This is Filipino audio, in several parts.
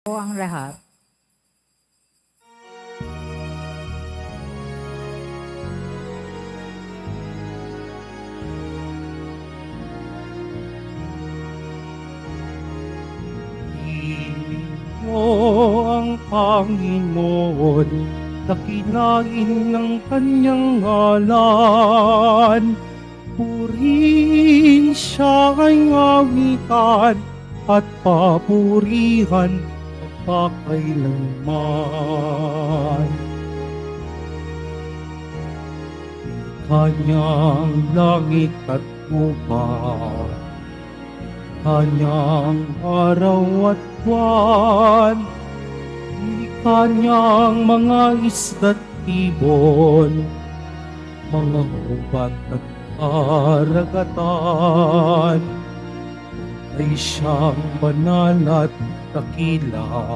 po ang lahat. Inyo ang Panginoon, dakinain ng kanyang ngalan. Purihin siya ay awitan at papurihan magpakailanman. Kanyang langit at lupa, kanyang araw at buwan, kanyang mga isda't ibon, mga ubat at karagatan, ay siyang banal at dakila.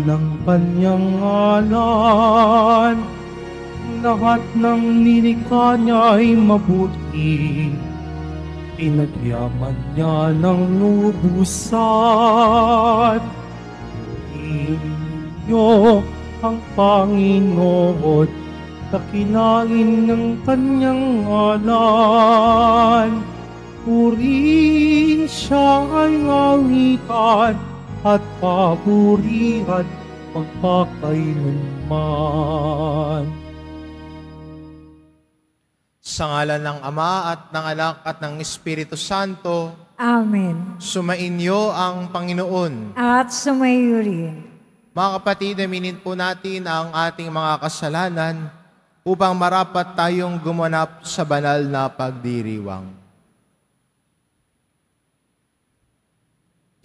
Ng kanyang ngalan, lahat ng nilikha niya ay mabuti. Pinagyaman niya ng lubusan. Inyo ang Panginoon, dakinain ng kanyang ngalan. Purihin siya ay awitan at papurihan magpakailanman. Sa ngalan ng Ama at ng Anak at ng Espiritu Santo, Amen. sumainyo ang Panginoon. At sumayo rin. Mga kapatid, aminin po natin ang ating mga kasalanan upang marapat tayong gumanap sa banal na pagdiriwang.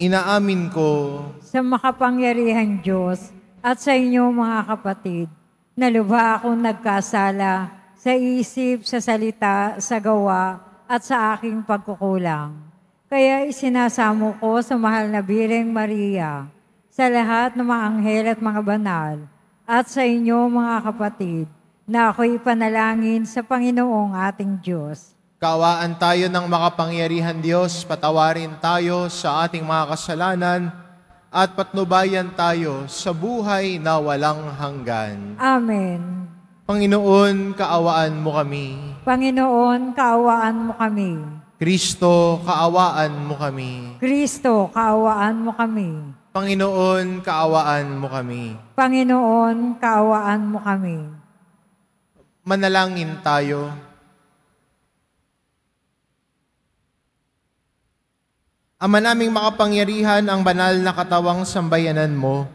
Inaamin ko Sa makapangyarihan Diyos at sa inyo mga kapatid, na lubha akong nagkasala sa isip, sa salita, sa gawa, at sa aking pagkukulang. Kaya isinasamo ko sa mahal na Birheng Maria, sa lahat ng mga anghel at mga banal, at sa inyo mga kapatid, na ako'y panalangin sa Panginoong ating Diyos. kaawaan tayo ng makapangyarihan Diyos, patawarin tayo sa ating mga kasalanan, at patnubayan tayo sa buhay na walang hanggan. Amen. Panginoon, kaawaan mo kami. Panginoon, kaawaan mo kami. Kristo, kaawaan mo kami. Kristo, kaawaan mo kami. Panginoon, kaawaan mo kami. Panginoon, kaawaan mo kami. Manalangin tayo. Ama naming makapangyarihan, ang banal na katawang sambayanan mo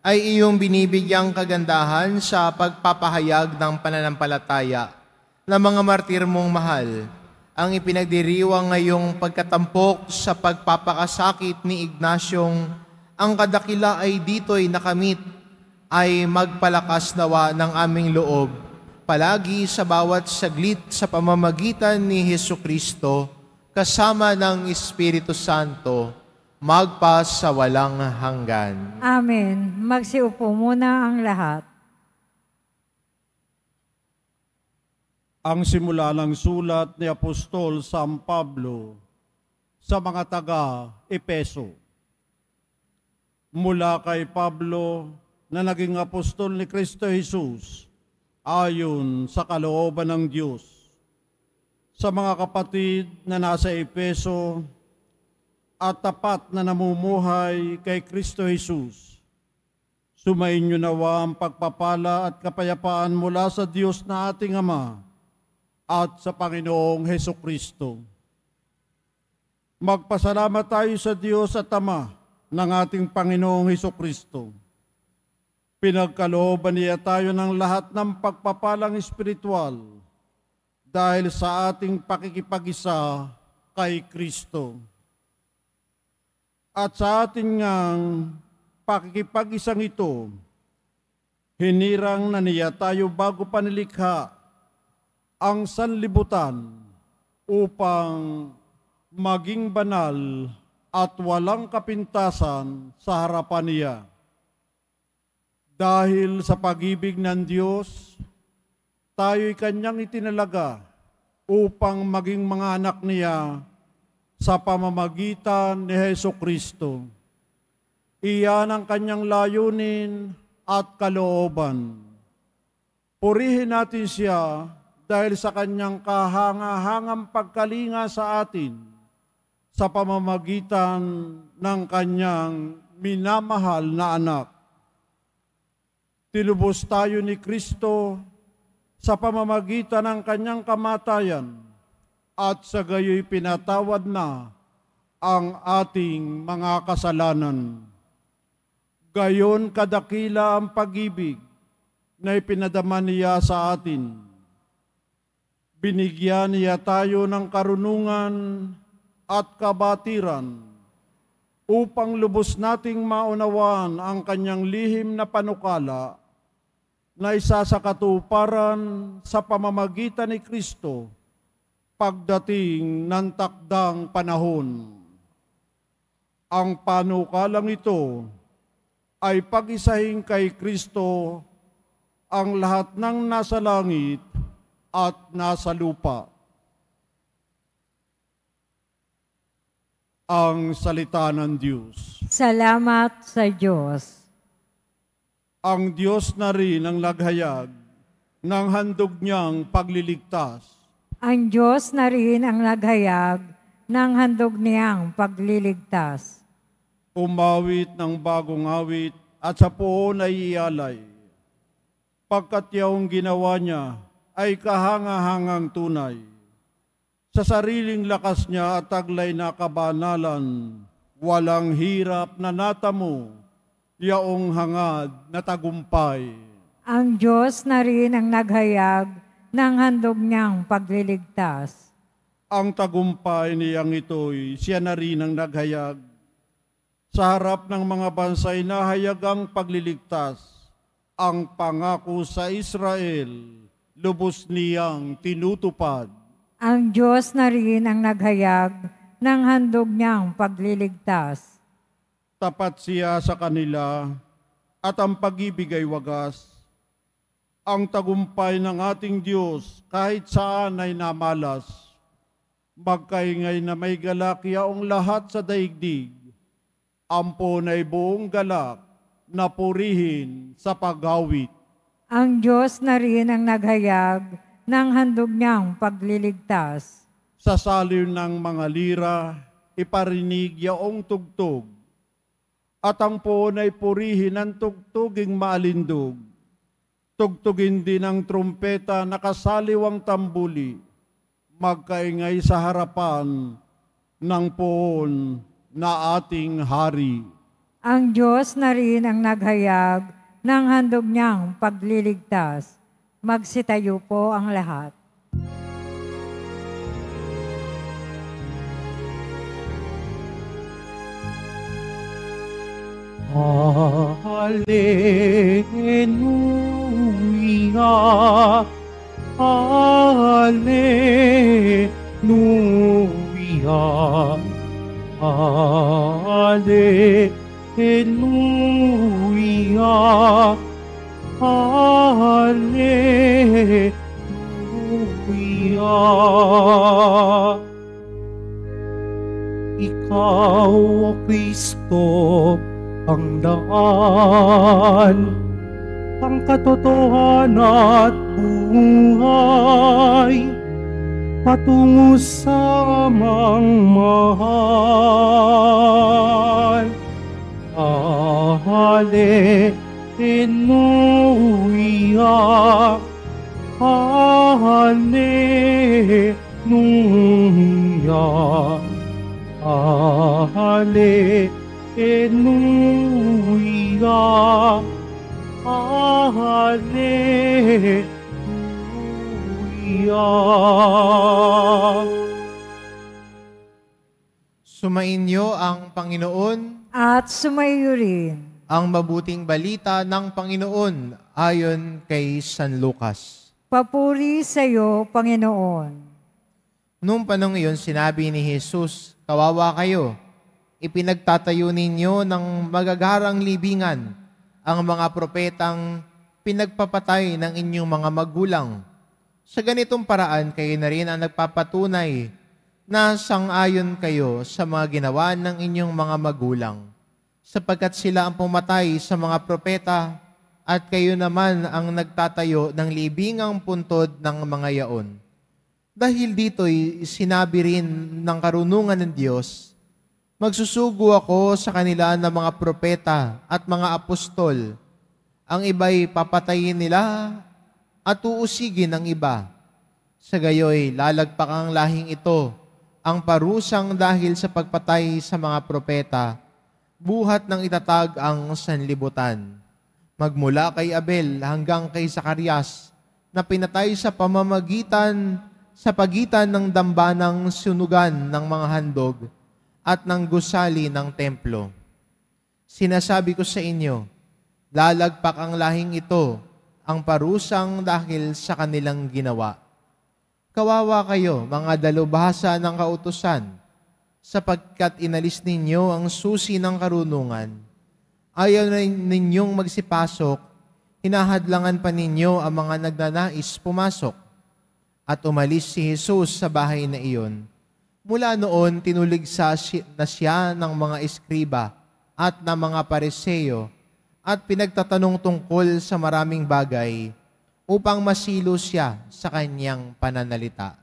ay iyong binibigyang kagandahan sa pagpapahayag ng pananampalataya ng mga martir mong mahal. Ang ipinagdiriwang ngayong pagkatampok sa pagpapakasakit ni Ignasyong ang kadakila ay dito'y nakamit, ay magpalakas nawa ng aming loob palagi sa bawat saglit sa pamamagitan ni Hesukristo kasama ng Espiritu Santo, magpa sa walang hanggan. Amen. Magsiupo muna ang lahat. Ang simula ng sulat ni Apostol San Pablo sa mga taga-Epeso. Mula kay Pablo na naging apostol ni Kristo Jesus ayon sa kalooban ng Diyos. Sa mga kapatid na nasa Epeso at tapat na namumuhay kay Kristo Jesus, sumainyo nawa ang pagpapala at kapayapaan mula sa Diyos na ating Ama at sa Panginoong Hesukristo. Magpasalamat tayo sa Diyos at Ama ng ating Panginoong Hesukristo. Pinagkalooban niya tayo ng lahat ng pagpapalang espiritual dahil sa ating pakikipag-isa kay Kristo. At sa ating ngang pakikipag-isang ito, hinirang na niya tayo bago pa nilikha ang sanlibutan upang maging banal at walang kapintasan sa harapan niya. Dahil sa pag-ibig ng Diyos, tayo'y kanyang itinalaga upang maging mga anak niya sa pamamagitan ni Hesukristo. Iyan ang kanyang layunin at kalooban. Purihin natin siya dahil sa kanyang kahanga-hangang pagkalinga sa atin sa pamamagitan ng kanyang minamahal na anak. Tinubos tayo ni Kristo sa pamamagitan ng kanyang kamatayan at sa gayoy pinatawad na ang ating mga kasalanan. Gayon kadakila ang pag-ibig na ipinadama niya sa atin. Binigyan niya tayo ng karunungan at kabatiran upang lubos nating maunawaan ang kanyang lihim na panukala na isa sa katuparan sa pamamagitan ni Kristo pagdating ng takdang panahon. Ang panukalang ito ay pag-isahin kay Kristo ang lahat ng nasa langit at nasa lupa. Ang salita ng Diyos. Salamat sa Diyos. Ang Diyos na rin ang naghayag ng handog niyang pagliligtas. Ang Diyos na rin ang naghayag ng handog niyang pagliligtas. Umawit ng bagong awit at sa poon ay ialay. Pagkat yaong ginawa niya ay kahanga-hangang tunay. Sa sariling lakas niya at taglay na kabanalan, walang hirap na natamo, yaong hangad na tagumpay. Ang Diyos na rin ang naghayag ng handog niyang pagliligtas. Ang tagumpay niyang ito'y siya na rin ang naghayag. Sa harap ng mga bansay na hayagang pagliligtas, ang pangako sa Israel, lubos niyang tinutupad. Ang Diyos na rin ang naghayag ng handog niyang pagliligtas. Tapat siya sa kanila at ang pag-ibig ay wagas. Ang tagumpay ng ating Diyos kahit saan ay namalas. Magkaingay na may galak yaong lahat sa daigdig. Ampon ay buong galak na purihin sa pag-awit. Ang Diyos na rin ang naghayag ng handog niyang pagliligtas. Sa saliw ng mga lira, iparinig yaong tugtog. At ang poon ay purihin ang tugtuging maalindog. Tugtugin din ang trumpeta na kasaliwang tambuli. Magkaingay sa harapan ng poon na ating hari. Ang Diyos na rin ang naghayag ng handog niyang pagliligtas. Magsitayo po ang lahat. Alleluia, Alleluia, Alleluia, Alleluia. Ikaw, O Kristo, ang daan, ang katotohanan at buhay, patungo sa amang mahal. Alleluia, Alleluia, Alleluia, Alleluia. Sumainyo ang Panginoon, At sumayo rin. ang mabuting balita ng Panginoon ayon kay San Lucas. Papuri sa iyo, Panginoon. Noong panong iyon, sinabi ni Jesus, "Kawawa kayo, ipinagtatayo ninyo ng magagarang libingan ang mga propetang pinagpapatay ng inyong mga magulang. Sa ganitong paraan, kayo na rin ang nagpapatunay na sang-ayon kayo sa mga ginawa ng inyong mga magulang. sapagkat sila ang pumatay sa mga propeta at kayo naman ang nagtatayo ng libingang puntod ng mga yaon. Dahil dito'y sinabi rin ng karunungan ng Diyos, magsusugo ako sa kanila ng mga propeta at mga apostol. Ang iba'y papatayin nila at uusigin ng iba. Sa gayoy, lalagpak ang lahing ito, ang parusang dahil sa pagpatay sa mga propeta, buhat ng itatag ang sanlibutan. Magmula kay Abel hanggang kay Zacarias, na pinatay sa pagitan ng dambanang sunugan ng mga handog at ng gusali ng templo. Sinasabi ko sa inyo, lalagpak ang lahing ito, ang parusang dahil sa kanilang ginawa. Kawawa kayo, mga dalubhasa ng kautusan, sapagkat inalis ninyo ang susi ng karunungan. Ayaw na ninyong magsipasok, hinahadlangan pa ninyo ang mga nagnanais pumasok. At umalis si Jesus sa bahay na iyon. Mula noon, tinuligsa na siya ng mga eskriba at ng mga pariseo at pinagtatanong tungkol sa maraming bagay upang masilo siya sa kanyang pananalita.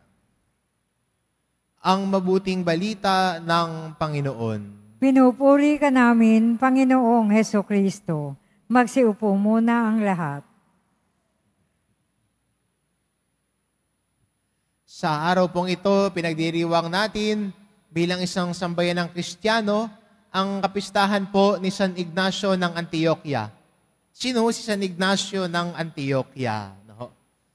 Ang mabuting balita ng Panginoon. Pinupuri ka namin, Panginoong Hesukristo. Magsiupo muna ang lahat. Sa araw pong ito, pinagdiriwang natin bilang isang sambayan ng Kristiyano ang kapistahan po ni San Ignacio ng Antioquia. Sino si San Ignacio ng Antioquia?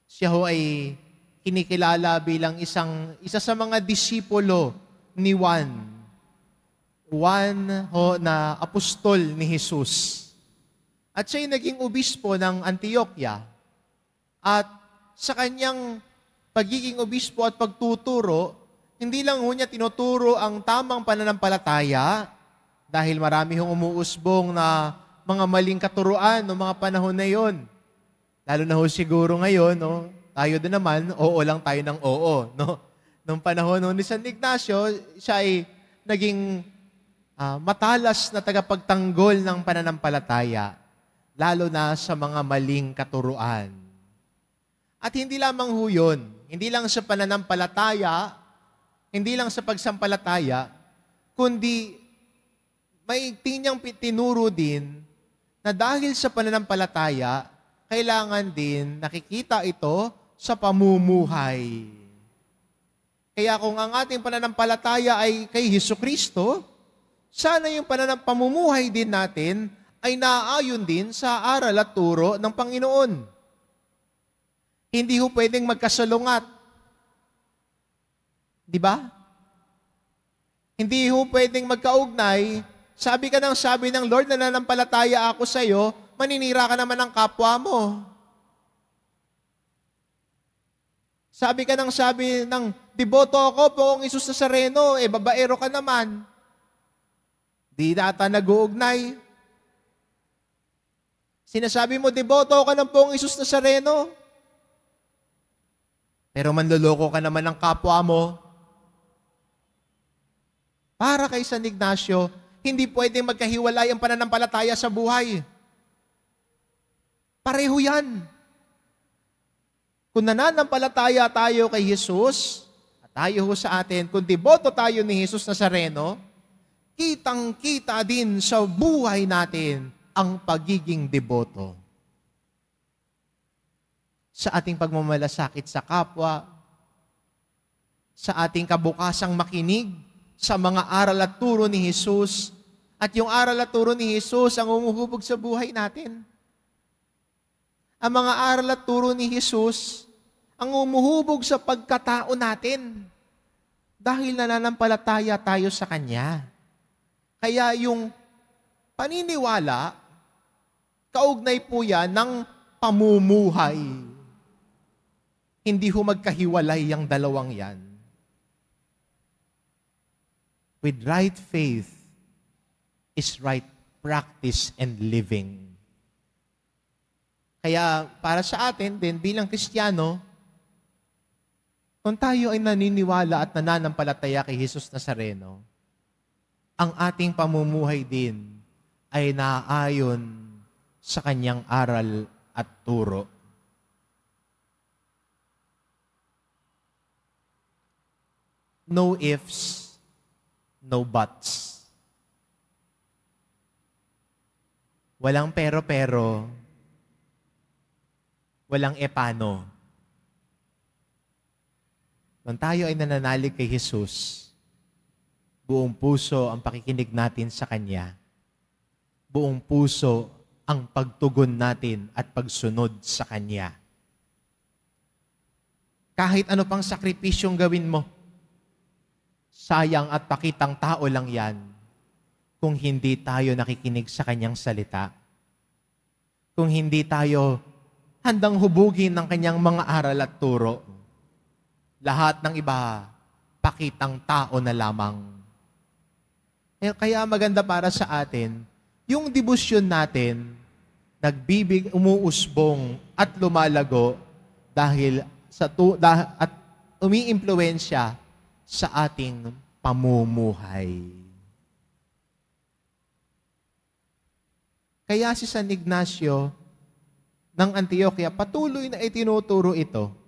Siya ho ay kinikilala bilang isa sa mga disipulo ni Juan. Juan ho na apostol ni Jesus. At siya ay naging obispo ng Antioquia. At sa kanyang pagiging obispo at pagtuturo, hindi lang ho niya tinuturo ang tamang pananampalataya dahil marami hong umuusbong na mga maling katuruan noong mga panahon na yon. Lalo na ho siguro ngayon, no? Tayo din naman, oo lang tayo ng oo. No? Noong panahon ni San Ignacio, siya ay naging matalas na tagapagtanggol ng pananampalataya, lalo na sa mga maling katuruan. At hindi lamang ho yun, hindi lang sa pananampalataya, hindi lang sa pagsampalataya, kundi may niyang tinuro din na dahil sa pananampalataya, kailangan din nakikita ito sa pamumuhay. Kaya kung ang ating pananampalataya ay kay Hesukristo, sana yung pamumuhay din natin ay naaayon din sa aral at turo ng Panginoon. Hindi ho pwedeng magkasalungat. Di ba? Hindi ho pwedeng magkaugnay. Sabi ng Lord, nananampalataya ako sa iyo, maninira ka naman ng kapwa mo. Sabi ng deboto ako, Poong Isus Nazareno, babaero ka naman. Di data nag-uugnay. Sinasabi mo, deboto ka ng Poong Isus Nazareno, pero manloloko ka naman ng kapwa mo. Para kay San Ignacio, hindi pwedeng magkahiwalay ang pananampalataya sa buhay. Pareho yan. Kung nananampalataya tayo kay Jesus, at tayo ho sa atin, kung deboto tayo ni Jesus Nazareno, kitang-kita din sa buhay natin ang pagiging deboto. Sa ating pagmamalasakit sa kapwa, sa ating kabukasang makinig sa mga aral at turo ni Jesus, at yung aral at turo ni Jesus ang umuhubog sa buhay natin. Ang mga aral at turo ni Jesus ang umuhubog sa pagkatao natin dahil nananampalataya tayo sa Kanya. Kaya yung paniniwala, kaugnay po yan ng pamumuhay. Hindi ho magkahiwalay ang dalawang yan. With right faith is right practice and living. Kaya para sa atin din bilang Kristiyano, kung tayo ay naniniwala at nananampalataya kay Jesus Nazareno, ang ating pamumuhay din ay naaayon sa kanyang aral at turo. No ifs, no buts. Walang pero-pero, walang epano. Nung tayo ay nananalig kay Jesus, buong puso ang pakikinig natin sa Kanya. Buong puso ang pagtugon natin at pagsunod sa Kanya. Kahit ano pang sakripisyong gawin mo, sayang at pakitang tao lang yan kung hindi tayo nakikinig sa Kanyang salita. Kung hindi tayo handang hubugin ng Kanyang mga aral at turo. Lahat ng iba, pakitang tao na lamang. Kaya maganda para sa atin, yung debosyon natin, umuusbong at lumalago dahil at umiimpluwensya sa ating pamumuhay. Kaya si San Ignacio ng Antioquia patuloy na itinuturo ito.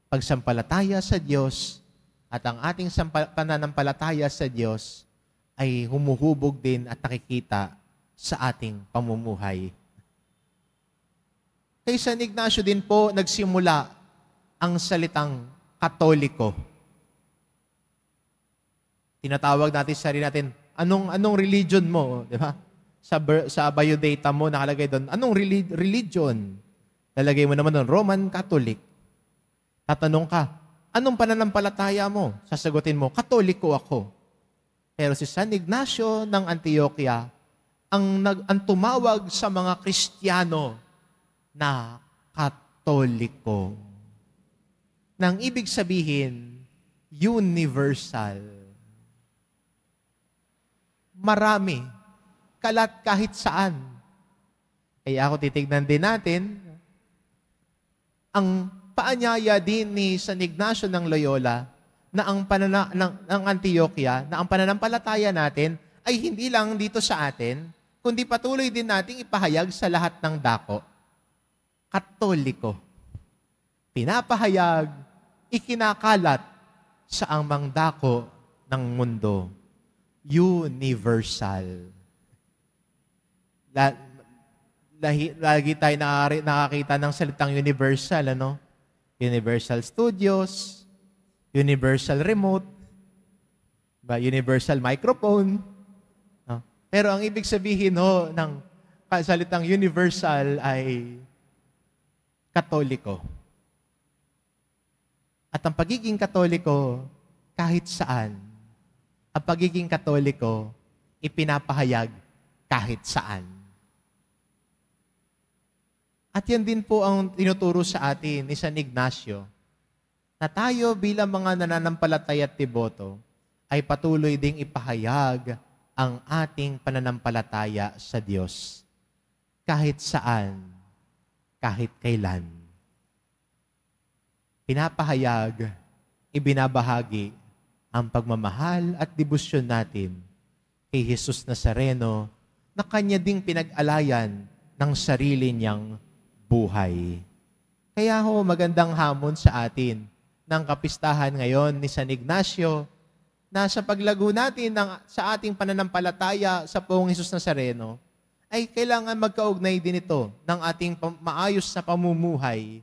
Pagsampalataya sa Diyos at ang ating pananampalataya sa Diyos ay humuhubog din at nakikita sa ating pamumuhay. Kay San Ignacio din po nagsimula ang salitang Katoliko. Tinatawag natin sa sarili natin, anong religion mo? Di ba? Sa biodata mo nakalagay doon, anong religion? Nalagay mo naman doon, Roman Catholic. Tatanong ka, anong pananampalataya mo? Sasagutin mo, Katoliko ako. Pero si San Ignacio ng Antioquia, ang tumawag sa mga Kristiyano na Katoliko. Nang ibig sabihin, universal. Marami. Kalat kahit saan. Kaya ako titignan din natin, ang paanyaya din ni San Ignacio ng Loyola na ng Antioquia, na ang pananampalataya natin ay hindi lang dito sa atin, kundi patuloy din nating ipahayag sa lahat ng dako. Katoliko. Pinapahayag, ikinakalat sa amang dako ng mundo. Universal. Lagi tayo nakakita ng salitang universal, ano? Universal Studios, Universal Remote, Universal Microphone. No? Pero ang ibig sabihin ng salitang universal ay Katoliko. At ang pagiging Katoliko, kahit saan, ang pagiging Katoliko, ipinapahayag kahit saan. At yan din po ang tinuturo sa atin ni San Ignacio, na tayo bilang mga nananampalataya at deboto ay patuloy ding ipahayag ang ating pananampalataya sa Diyos. Kahit saan, kahit kailan. Pinapahayag, ibinabahagi ang pagmamahal at debosyon natin kay Jesus Nazareno na Kanya ding pinag-alayan ng sarili niyang buhay. Kaya magandang hamon sa atin ng kapistahan ngayon ni San Ignacio na sa paglago natin sa ating pananampalataya sa Poong Jesus Nazareno ay kailangan magkaugnay din ito ng ating maayos na pamumuhay.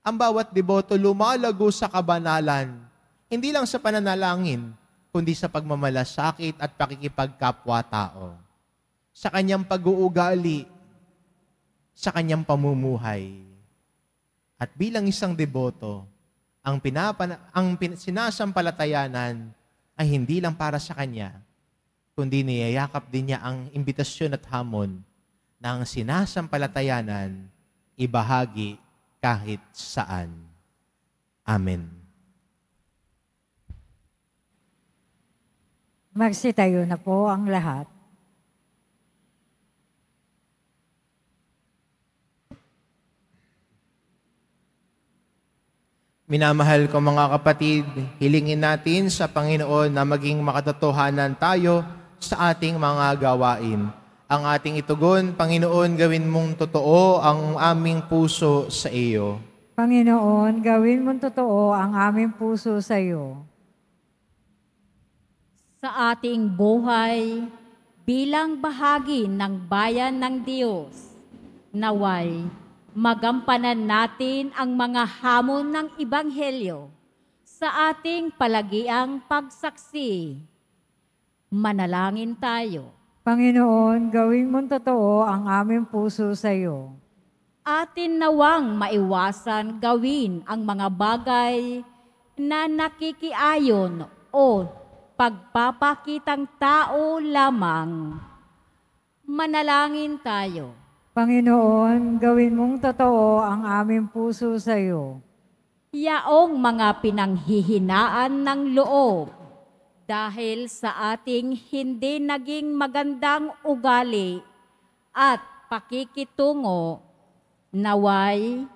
Ang bawat deboto lumalago sa kabanalan, hindi lang sa pananalangin, kundi sa pagmamalasakit at pakikipagkapwa-tao. Sa kanyang pag-uugali, sa kanyang pamumuhay. At bilang isang deboto, ang sinasampalatayanan ay hindi lang para sa kanya, kundi niyayakap din niya ang imbitasyon at hamon na ang sinasampalatayanan ibahagi kahit saan. Amen. Magsitayo na po ang lahat. Minamahal ko mga kapatid, hilingin natin sa Panginoon na maging makatotohanan tayo sa ating mga gawain Ang ating itugon, Panginoon, gawin mong totoo ang aming puso sa iyo. Panginoon, gawin mong totoo ang aming puso sa iyo. Sa ating buhay bilang bahagi ng bayan ng Diyos, naway magampanan natin ang mga hamon ng Ebanghelyo sa ating palagiang pagsaksi. Manalangin tayo. Panginoon, gawin mong totoo ang aming puso sa iyo. Atin nawang maiwasan gawin ang mga bagay na nakikiayon o pagpapakitang tao lamang. Manalangin tayo. Panginoon, gawin mong totoo ang aming puso sa iyo. Yaong mga pinanghihinaan ng loob dahil sa ating hindi naging magandang ugali at pakikitungo, naway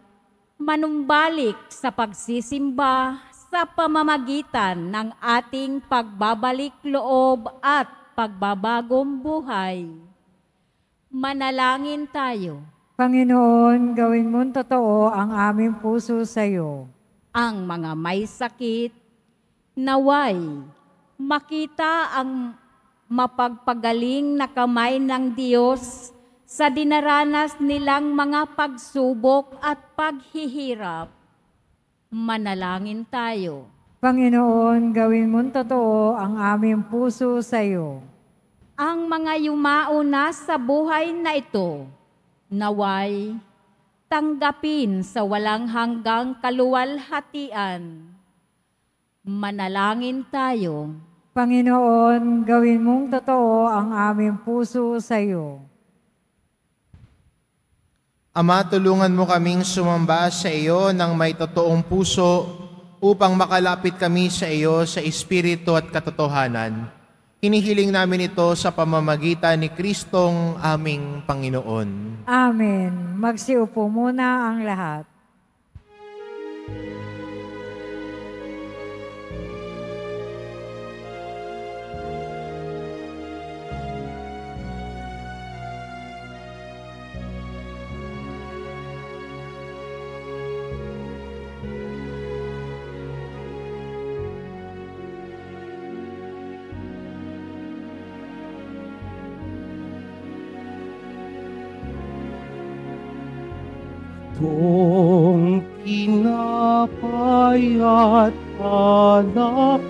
manumbalik sa pagsisimba sa pamamagitan ng ating pagbabalik loob at pagbabagong buhay. Manalangin tayo. Panginoon, gawin mong totoo ang aming puso sa iyo. Ang mga may sakit, naway makita ang mapagpagaling na kamay ng Diyos sa dinaranas nilang mga pagsubok at paghihirap. Manalangin tayo. Panginoon, gawin mong totoo ang aming puso sa iyo. Ang mga yumao na sa buhay na ito, naway tanggapin sa walang hanggang kaluwalhatian. Manalangin tayo. Panginoon, gawin mong totoo ang aming puso sa iyo. Ama, tulungan mo kaming sumamba sa iyo ng may totoong puso upang makalapit kami sa iyo sa espiritu at katotohanan. Hinihiling namin ito sa pamamagitan ni Kristong aming Panginoon. Amen. Magsiupo muna ang lahat. Itong tinapay at alak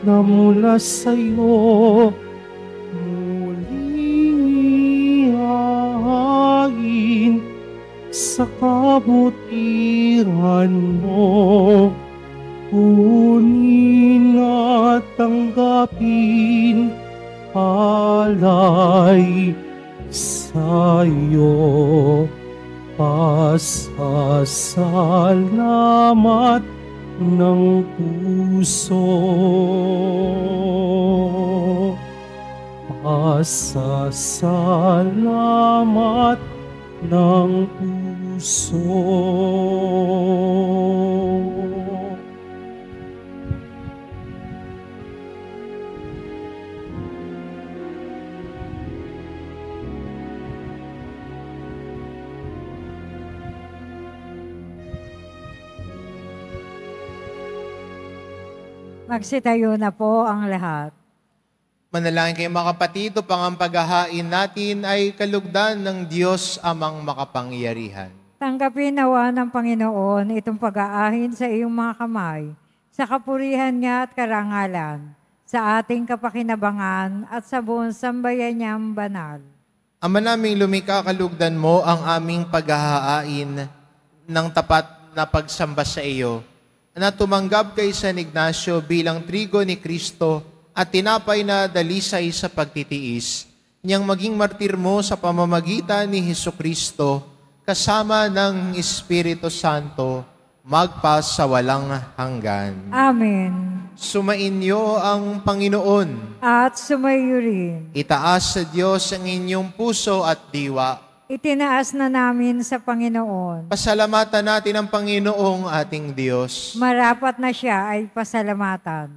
na mula sa'yo, muling ihahain sa kabutihan mo. Kunin at tanggapin alay sa'yo. Pasasalamat ng puso. Pasasalamat ng puso. Magsitayo na po ang lahat. Manalangin kayo mga kapatid, upang ang paghahain natin ay kalugdan ng Diyos amang makapangyarihan. Tanggapin nawa ng Panginoon itong pag-aahin sa iyong mga kamay, sa kapurihan niya at karangalan, sa ating kapakinabangan at sa buong sambayan niyang banal. Ama naming lumikha, kalugdan mo ang aming paghahain ng tapat na pagsamba sa iyo, na tumanggap kay San Ignacio bilang trigo ni Kristo at tinapay na dalisay sa pagtitiis, niyang maging martir mo sa pamamagitan ni Hesukristo, kasama ng Espiritu Santo, magpas sa walang hanggan. Amen. Sumainyo ang Panginoon. At sumayo rin. Itaas sa Diyos ang inyong puso at diwa. Itinaas na namin sa Panginoon. Pasalamatan natin ang Panginoong ating Diyos. Marapat na siya ay pasalamatan.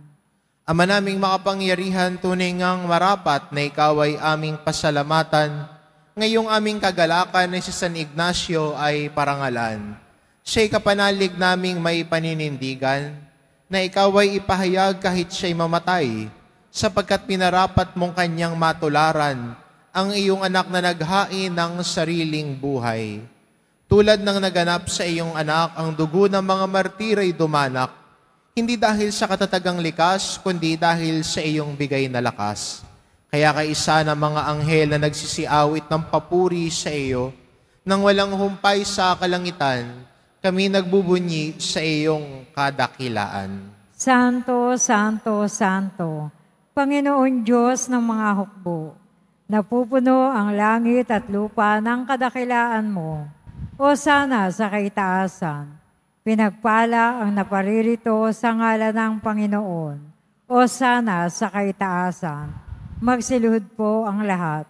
Ama naming makapangyarihan, tunay ngang marapat na ikaw ay aming pasalamatan. Ngayong aming kagalakan na si San Ignacio ay parangalan. Siya'y kapanalig naming may paninindigan, na ikaw ay ipahayag kahit siya'y mamatay, sapagkat pinarapat mong kanyang matularan ang iyong anak na naghain ng sariling buhay. Tulad ng naganap sa iyong anak, ang dugo ng mga martir ay dumanak, hindi dahil sa katatagang likas, kundi dahil sa iyong bigay na lakas. Kaya kaisa ng mga anghel na nagsisiawit ng papuri sa iyo, nang walang humpay sa kalangitan, kami nagbubunyi sa iyong kadakilaan. Santo, Santo, Santo, Panginoon Diyos ng mga hukbo, napupuno ang langit at lupa ng kadakilaan mo. O sana sa kaitaasan, pinagpala ang naparirito sa ngalan ng Panginoon. O sana sa kaitaasan, magsiluhod po ang lahat.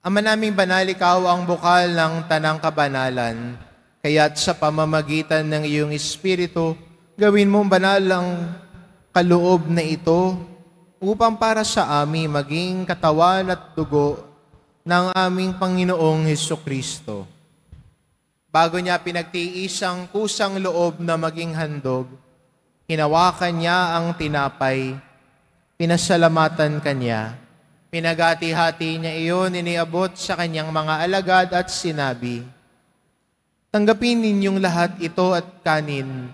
Ama naming banal, ikaw ang bukal ng tanang kabanalan, kaya't sa pamamagitan ng iyong Espiritu, gawin mong banal ang kaloob na ito upang para sa amin maging katawan at dugo ng aming Panginoong Hesukristo. Bago niya pinagtiis ang kusang loob na maging handog, hinawakan niya ang tinapay, pinasalamatan kanya, pinagati-hati niya iyon, iniabot sa kanyang mga alagad at sinabi, "Tanggapin ninyong lahat ito at kanin.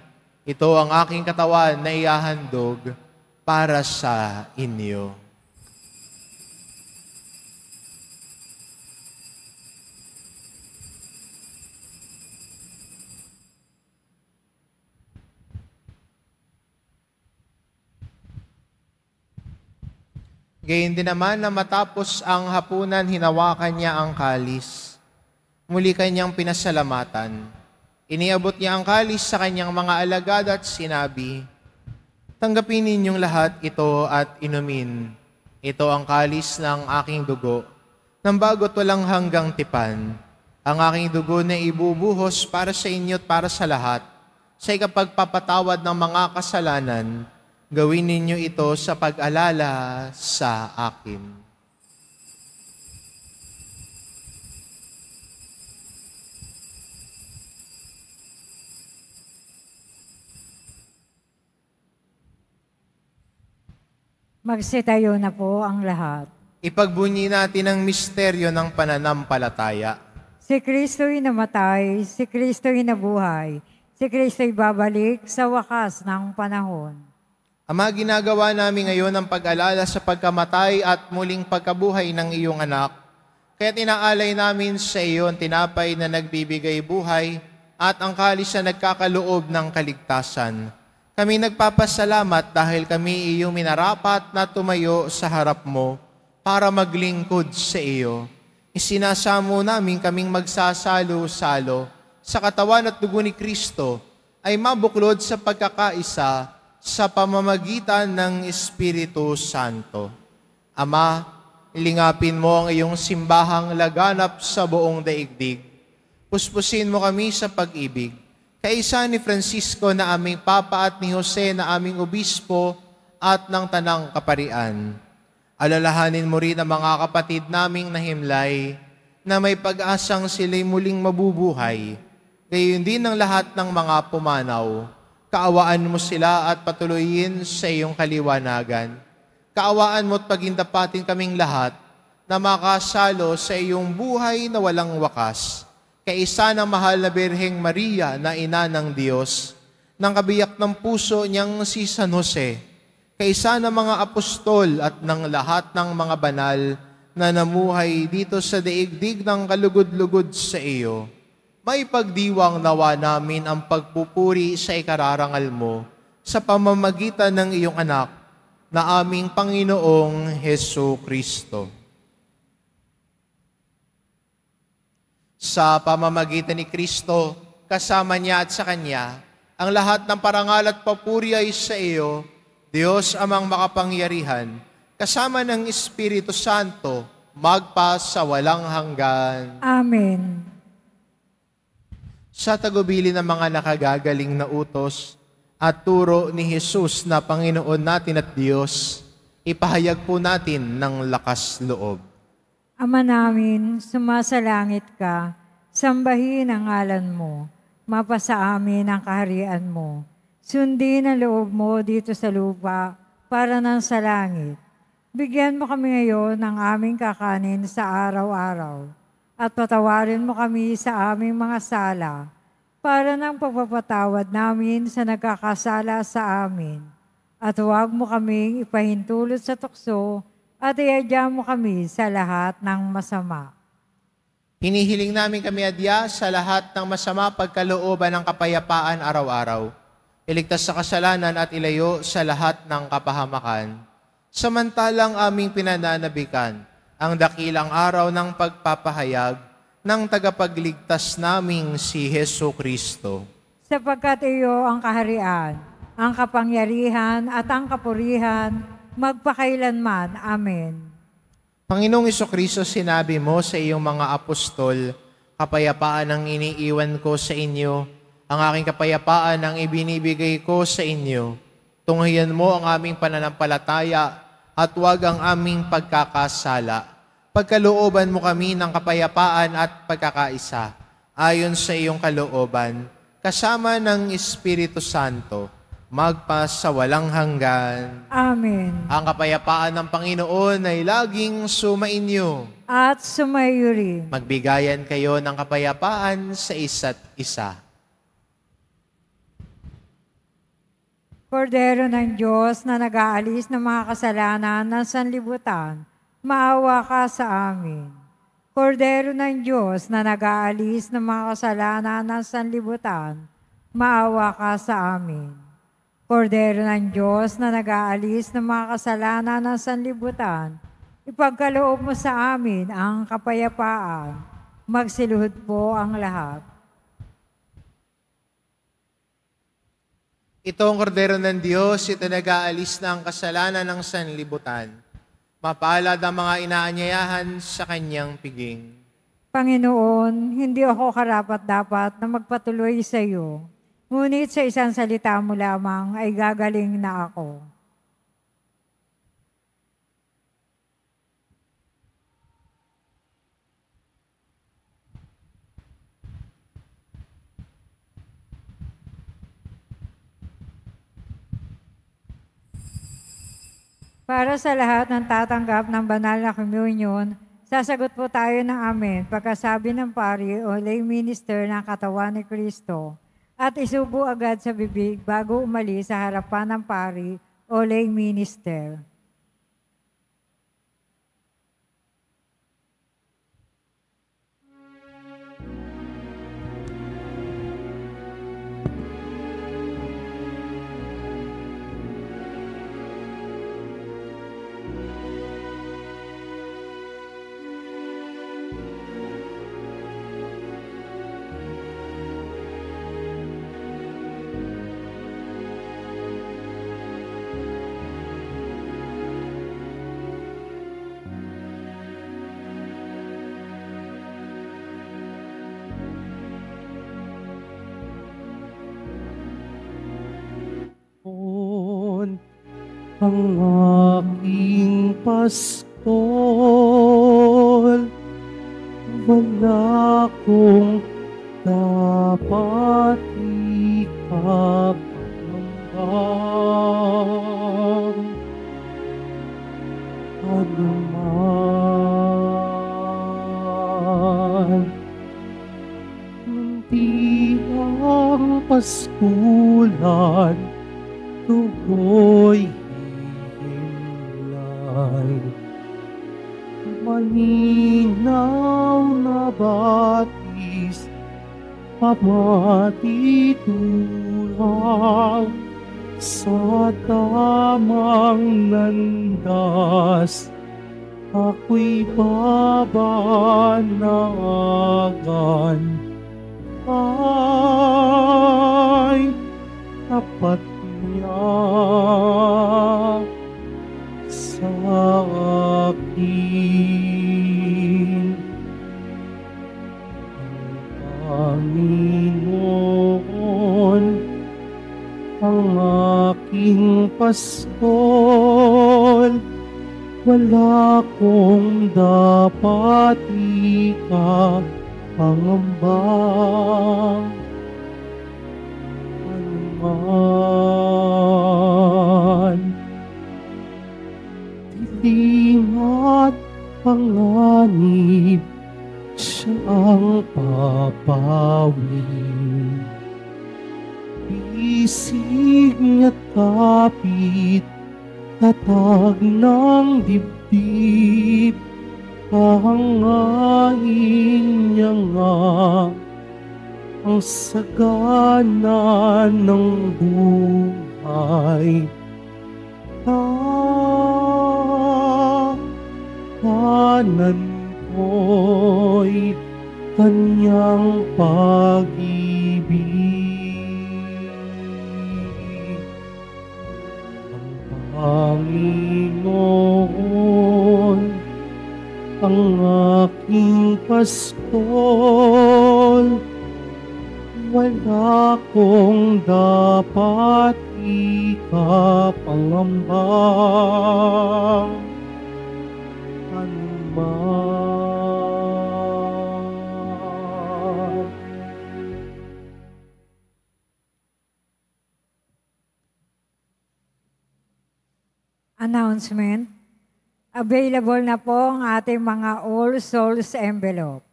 Ito ang aking katawan na ihahandog para sa inyo." Gayun din naman na matapos ang hapunan, hinawakan niya ang kalis. Muli kanyang pinasalamatan. Iniabot niya ang kalis sa kanyang mga alagad at sinabi, "Tanggapin ninyong lahat ito at inumin. Ito ang kalis ng aking dugo, ng bago't walang hanggang tipan. Ang aking dugo na ibubuhos para sa inyo at para sa lahat, sa ikapagpapatawad ng mga kasalanan. Gawin ninyo ito sa pag-alala sa akin." Magsitayo na po ang lahat. Ipagbunyi natin ang misteryo ng pananampalataya. Si Kristo'y namatay, si Kristo'y nabuhay, si Kristo'y babalik sa wakas ng panahon. Ama, ginagawa namin ngayon ang pag-alala sa pagkamatay at muling pagkabuhay ng iyong anak. Kaya tinaalay namin sa iyo ang tinapay na nagbibigay buhay at ang kalis na nagkakaloob ng kaligtasan. Kami nagpapasalamat dahil kami iyong minarapat na tumayo sa harap mo para maglingkod sa iyo. Isinasamo namin kaming magsasalo-salo sa katawan at dugo ni Kristo ay mabuklod sa pagkakaisa sa pamamagitan ng Espiritu Santo. Ama, ilingapin mo ang iyong simbahang laganap sa buong daigdig. Puspusin mo kami sa pag-ibig. Kaisa ni Francisco na aming Papa at ni Jose na aming Obispo at ng Tanang Kaparian. Alalahanin mo rin ang mga kapatid naming nahimlay na may pag-asang sila'y muling mabubuhay. Gayon din ang lahat ng mga pumanaw. Kaawaan mo sila at patuloyin sa iyong kaliwanagan. Kaawaan mo at pagindapatin kaming lahat na makasalo sa iyong buhay na walang wakas. Kaisa ng mahal na Birheng Maria na ina ng Diyos, ng kabiyak ng puso niyang si San Jose, kaisa ng mga apostol at ng lahat ng mga banal na namuhay dito sa daigdig ng kalugod-lugod sa iyo. May pagdiwang nawa namin ang pagpupuri sa ikararangal mo sa pamamagitan ng iyong anak na aming Panginoong Hesukristo. Sa pamamagitan ni Kristo, kasama niya at sa Kanya, ang lahat ng parangal at papuri ay sa iyo, Diyos amang makapangyarihan, kasama ng Espiritu Santo, magpa sa walang hanggan. Amen. Sa tagubilin ng mga nakagagaling na utos, at turo ni Jesus na Panginoon natin at Diyos, ipahayag po natin ng lakas loob. Ama namin, sumasalangit ka, sambahin ang ngalan mo, mapasa amin ang kaharian mo. Sundin ang loob mo dito sa lupa para nang sa langit. Bigyan mo kami ngayon ng aming kakanin sa araw-araw at patawarin mo kami sa aming mga sala para ng pagpapatawad namin sa nagkakasala sa amin. At huwag mo kaming ipahintulot sa tukso at iadya mo kami sa lahat ng masama. Hinihiling namin kami, Adya, sa lahat ng masama pagkalooban ng kapayapaan araw-araw. Iligtas sa kasalanan at ilayo sa lahat ng kapahamakan. Samantalang aming pinananabikan ang dakilang araw ng pagpapahayag ng tagapagligtas naming si Hesu Kristo. Sapagkat iyo ang kaharian, ang kapangyarihan at ang kapurihan, magpakailanman. Amen. Panginoong Kristo, sinabi mo sa iyong mga apostol, kapayapaan ang iniiwan ko sa inyo, ang aking kapayapaan ang ibinibigay ko sa inyo. Tunghayan mo ang aming pananampalataya at huwag ang aming pagkakasala. Pagkalooban mo kami ng kapayapaan at pagkakaisa, ayon sa iyong kalooban, kasama ng Espiritu Santo, magpas sa walang hanggan. Amen. Ang kapayapaan ng Panginoon ay laging sumainyo. At sumayo rin. Magbigayan kayo ng kapayapaan sa isa't isa. Kordero ng Diyos na nag-aalis ng mga kasalanan ng sanlibutan, maawa ka sa amin. Kordero ng Diyos na nag-aalis ng mga kasalanan ng sanlibutan, maawa ka sa amin. Kordero ng Diyos na nag-aalis ng mga kasalanan ng sanlibutan, ipagkaloob mo sa amin ang kapayapaan. Magsiluhod po ang lahat. Itong kordero ng Diyos, ito nag-aalis ng kasalanan ng sanlibutan. Mapalad ang mga inaanyayahan sa kanyang piging. Panginoon, hindi ako karapat-dapat na magpatuloy sa iyo. Ngunit sa isang salita mo lamang ay gagaling na ako. Para sa lahat ng tatanggap ng banal na communion, sasagot po tayo ng amen pagkasabi ng pari o lay minister ng katawan ni Kristo at isubo agad sa bibig bago umalis sa harapan ng pari o lay minister. Ang aking pastol, wala kong dapat ikapangambang. Ano man, hindi ang paskulan, tugoy malinaw na batis, pamatitulang sa tamang landas, ako'y babanagan. Ay, tapat niya sa akin. Ang Panginoon, ang pastol, wala kong dapat ikapangamba. Anuman, dilim at panganib, siyang papawi. Isig niya't kapit, tatag ng dibdib, kahangain niya nga ang sagana ng buhay. Tahanan ko'y kanyang pag-ibig. Panginoon, ang aking pastol, wala kong dapat ikapangamba. Anuman. Announcement. Available na po ang ating mga All Souls envelope.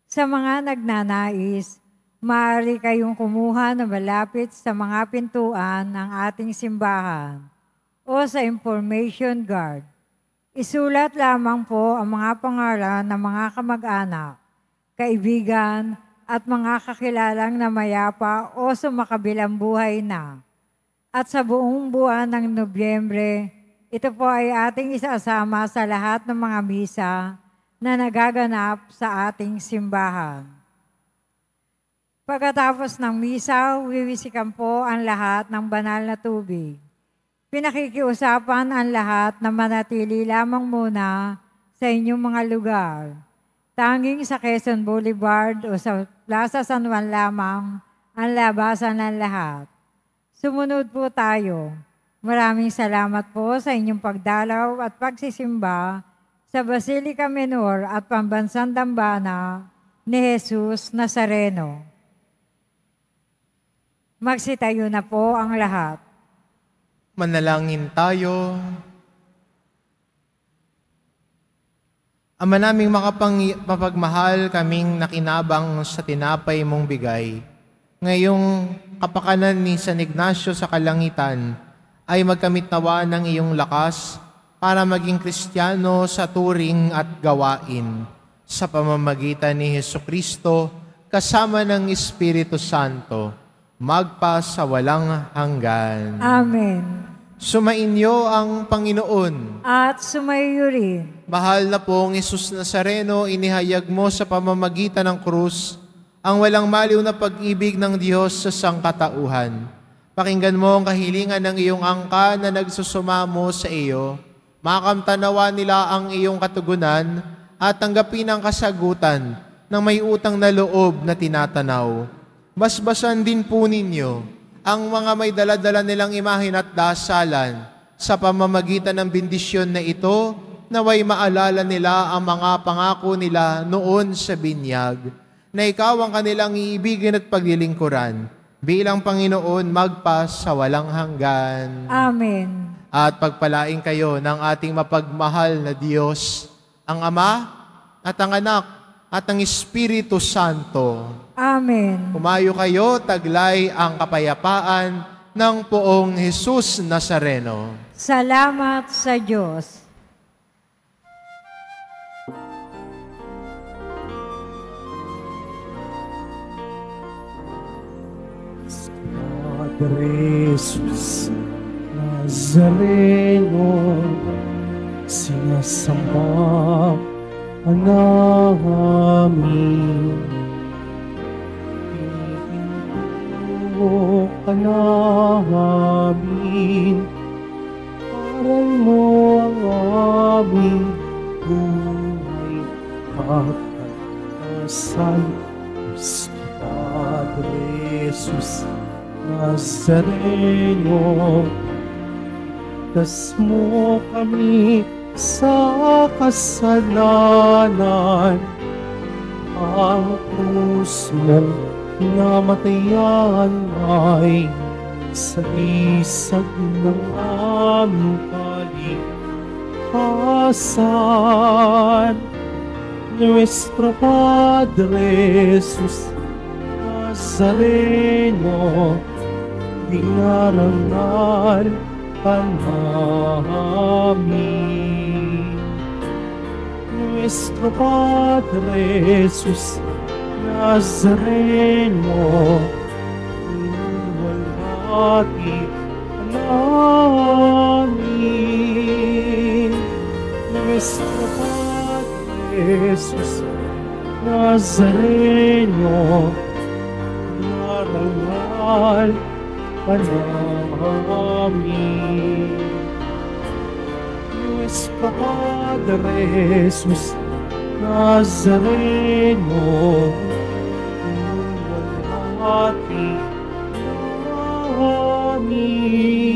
Sa mga nagnanais, maaari kayong kumuha na malapit sa mga pintuan ng ating simbahan o sa information guard. Isulat lamang po ang mga pangalan ng mga kamag-anak, kaibigan at mga kakilalang na mayapa o sumakabilang buhay na. At sa buong buwan ng Nobyembre, ito po ay ating isasama sa lahat ng mga misa na nagaganap sa ating simbahan. Pagkatapos ng misa, wiwisikan po ang lahat ng banal na tubig. Pinakikiusapan ang lahat na manatili lamang muna sa inyong mga lugar. Tanging sa Quezon Boulevard o sa Plaza San Juan lamang ang labasan ng lahat. Sumunod po tayo. Maraming salamat po sa inyong pagdalaw at pagsisimba sa Basilica Menor at Pambansang Dambana ni Jesus Nazareno. Magsitayo na po ang lahat. Manalangin tayo. Ama naming mapagmahal, kaming nakinabang sa tinapay mong bigay. Ngayong kapakanan ni San Ignacio sa kalangitan, ay magkamit nawa ng iyong lakas para maging Kristiyano sa turing at gawain sa pamamagitan ni Hesukristo kasama ng Espiritu Santo, magpa sa walang hanggan. Amen. Sumainyo ang Panginoon. At sumayo rin. Mahal na pong Jesus Nazareno, inihayag mo sa pamamagitan ng krus ang walang maliw na pag-ibig ng Diyos sa sangkatauhan. Pakinggan mo ang kahilingan ng iyong angka na nagsusumamo sa iyo. Makamtanawa nila ang iyong katugunan at tanggapin ang kasagutan ng may utang na loob na tinatanaw. Basbasan din po ninyo ang mga may daladala nilang imahin at dasalan sa pamamagitan ng bendisyon na ito, naway maalala nila ang mga pangako nila noon sa binyag, na ikaw ang kanilang iibigin at paglilingkuran bilang Panginoon magpa sa walang hanggan. Amen. At pagpalain kayo ng ating mapagmahal na Diyos, ang Ama at ang Anak at ang Espiritu Santo. Amen. Pumayo kayo, taglay ang kapayapaan ng poong Jesus Nazareno. Salamat sa Diyos. Padre Jesus Nazareno, sinasamba ka namin. Pinipinto ka namin, aral mo ang aming buhay at pagkasal. Padre Jesus Nazareno, Ligtas mo kami sa kasalanan. Ang krus mong pinamatayan ay sa isag ng aming kaligtasan. Nuestro Padre Jesus Nazareno, dinarangal ka namin. Nuestro Padre Jesus Nazareno, inuwalhati ka namin. Nuestro Padre Jesus Nazareno, dinarangal ka namin. Nuestro Padre Jesus Nazareno, inuwalhati namin.